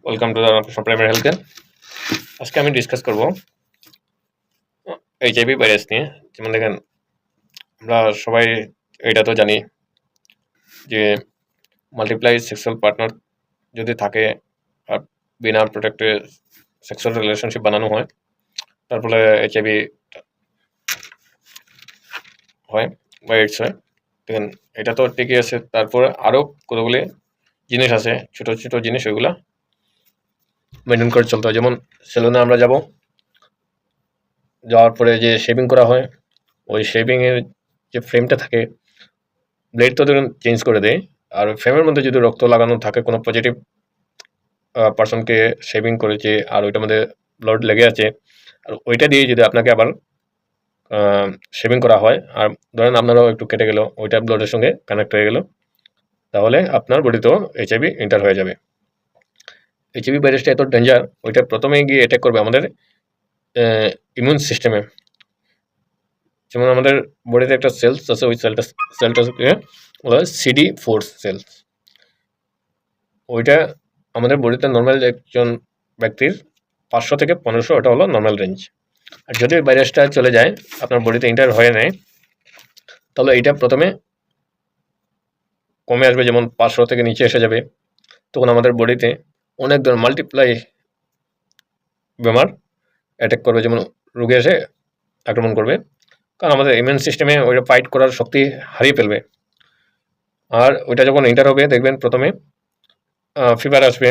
Welcome to Ramakrishna primary health care. আজকে আমি discuss করব এইচআইভি ভাইরাস নিয়ে। যেমন দেখেন, আমরা সবাই এটা তো জানি যে মাল্টিপ্লাই সেক্সুয়াল পার্টনার যদি থাকে আর বিনা প্রোটেক্টে সেক্সুয়াল রিলেশনশিপ বানানো হয়, তার ফলে এইচআইভি হয় বা এইডস হয়। দেখেন, এটা তো ঠিকই আছে। তারপরে আরও কতগুলি জিনিস আছে, ছোটো ছোটো জিনিস, ওইগুলা মেনটেন করে চলতে হয়। যেমন সেলুনে আমরা যাওয়ার পরে যে শেভিং করা হয়, ওই শেভিংয়ের যে ফ্রেমটা থাকে, ব্লেড তো ধরুন চেঞ্জ করে দেয়। আর ফ্রেমের মধ্যে যদি রক্ত লাগানো থাকে, কোনো পজিটিভ পার্সনকে শেভিং করেছে আর ওইটার মধ্যে ব্লাড লেগে আছে, আর ওইটা দিয়ে যদি আপনাকে আবার শেভিং করা হয়, আর ধরেন আপনারাও একটু কেটে গেল, ওইটা ব্লাডের সঙ্গে কানেক্ট হয়ে গেল, তাহলে আপনার বডিতেও এইচআইভি এন্টার হয়ে যাবে। এইচআইভি ভাইরাসটা এত ডেঞ্জার, ওইটা প্রথমে গিয়ে অ্যাটাক করবে আমাদের ইমিউন সিস্টেমে। যেমন আমাদের বডিতে একটা সেলস আছে, ওই সেলটাকে বলা হয় CD4 সেলস। ওইটা আমাদের বডিতে নর্মাল একজন ব্যক্তির 500 থেকে 1500, ওটা হলো নর্মাল রেঞ্জ। আর যদি ভাইরাসটা চলে যায়, আপনার বডিতে এন্টার হয়ে নেয়, তাহলে এইটা প্রথমে কমে আসবে, যেমন 500 থেকে নিচে এসে যাবে। তখন আমাদের বডিতে অনেক ধরনের মাল্টিপ্লাই বেমার অ্যাটাক করবে, যেমন রোগে এসে আক্রমণ করবে, কারণ আমাদের ইমিউন সিস্টেমে ওইটা ফাইট করার শক্তি হারিয়ে ফেলবে। আর ওইটা যখন এন্টার হবে, দেখবেন প্রথমে ফিভার আসবে,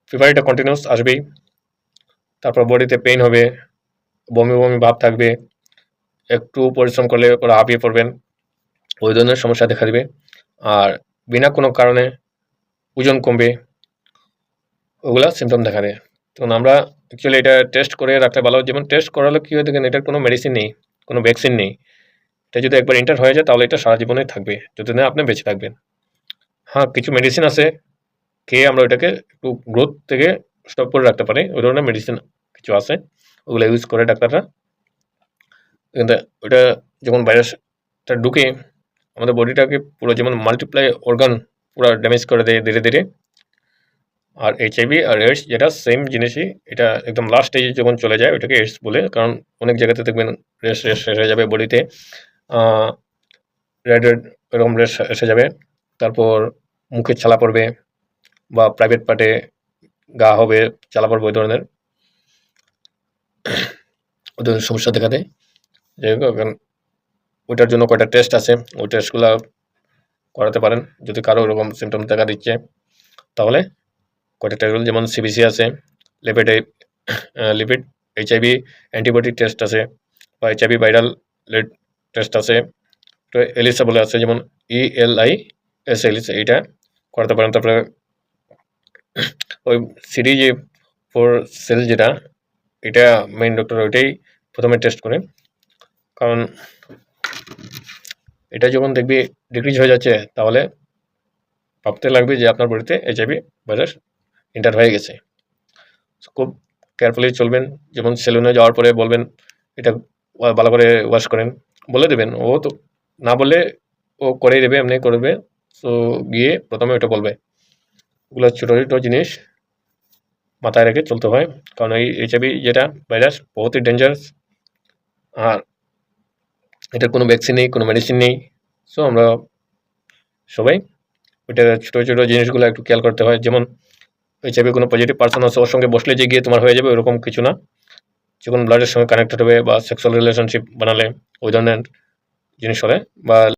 ফিভারটা কন্টিনিউস আসবেই। তারপর বডিতে পেইন হবে, বমি বমি ভাব থাকবে, একটু পরিশ্রম করলে ওরা হাঁপিয়ে পড়বেন, ওই ধরনের সমস্যা দেখা দিবে। আর বিনা কোনো কারণে ওজন কমবে, ওগুলা সিমটম দেখা দেয়। তখন আমরা অ্যাকচুয়ালি এটা টেস্ট করে রাখলে ভালো। যেমন টেস্ট করালে কী হয়, দেখেন এটার কোনো মেডিসিন নেই, কোনো ভ্যাকসিন নেই। এটা যদি একবার এন্টার হয়ে যায়, তাহলে এটা সারা জীবনে থাকবে, যদি না আপনি বেঁচে থাকবেন। হ্যাঁ, কিছু মেডিসিন আছে, খেয়ে আমরা ওইটাকে একটু গ্রোথ থেকে স্টপ করে রাখতে পারি। ওই ধরনের মেডিসিন কিছু আছে, ওগুলো ইউজ করে ডাক্তাররা। কিন্তু ওইটা যখন ভাইরাসটা ঢুকে আমাদের বডিটাকে পুরো যেমন মাল্টিপ্লাই অর্গান পুরো ড্যামেজ করে দেয় ধীরে ধীরে। আর এইচআইভি আর এইডস যেটা সেম জিনিসই, এটা একদম লাস্ট স্টেজে যখন চলে যায় ওইটাকে এইডস বলে। কারণ অনেক জায়গাতে দেখবেন রেস এসে যাবে বডিতে, রেড রেড এরকম রেস এসে যাবে। তারপর মুখে ছালা পড়বে বা প্রাইভেট পার্টে গা হবে, চালা পড়বে, ওই ধরনের সমস্যা দেখা দেয়। যাই হোক, ওইটার জন্য কয়টা টেস্ট আছে, ওই টেস্টগুলো করাতে পারেন যদি কারো এরকম সিমটম দেখা দিচ্ছে। তাহলে কয়টা টেস্ট, যেমন সিবিসি আছে, লিপিড এইচআইভি অ্যান্টিবডি টেস্ট আছে, বা এইচআইভি ভাইরাল টেস্ট আছে, তো এলিসা বলে আছে, যেমন ELISA এলিসা, এইটা করাতে পারেন। তারপরে ওই CD4 সেল যেটা, এটা মেইন ডক্টর ওইটাই প্রথমে টেস্ট করে। কারণ এটা যখন দেখবি ডিক্রিজ হয়ে যাচ্ছে, তাহলে ভাবতে লাগবে যে আপনার বডিতে এইচআইভি ভাইরাস এন্টার হয়ে গেছে। খুব কেয়ারফুলি চলবেন। যেমন সেলুনে যাওয়ার পরে বলবেন এটা ভালো করে ওয়াশ করেন, বলে দেবেন। ও তো না বলে ও করেই দেবে, এমনি করবে। তো গিয়ে প্রথমে ওটা বলবে। ওগুলো ছোটো ছোটো জিনিস মাথায় রেখে চলতে হয়, কারণ এই এইচআইভি যেটা ভাইরাস বহুতই ডেঞ্জারাস। আর এটার কোনো ভ্যাকসিন নেই, কোনো মেডিসিন নেই। সো আমরা সবাই ওইটা ছোটো ছোটো জিনিসগুলো একটু খেয়াল করতে হয়। যেমন এইচআইভি কোনো পজিটিভ পার্সন আছে, ওর সঙ্গে বসলে যে গিয়ে তোমার হয়ে যাবে, ওরকম কিছু না। যখন ব্লাডের সঙ্গে কানেক্টেড হবে বা সেক্সুয়াল রিলেশনশিপ বানালে, ওই ধরনের জিনিস হলে বা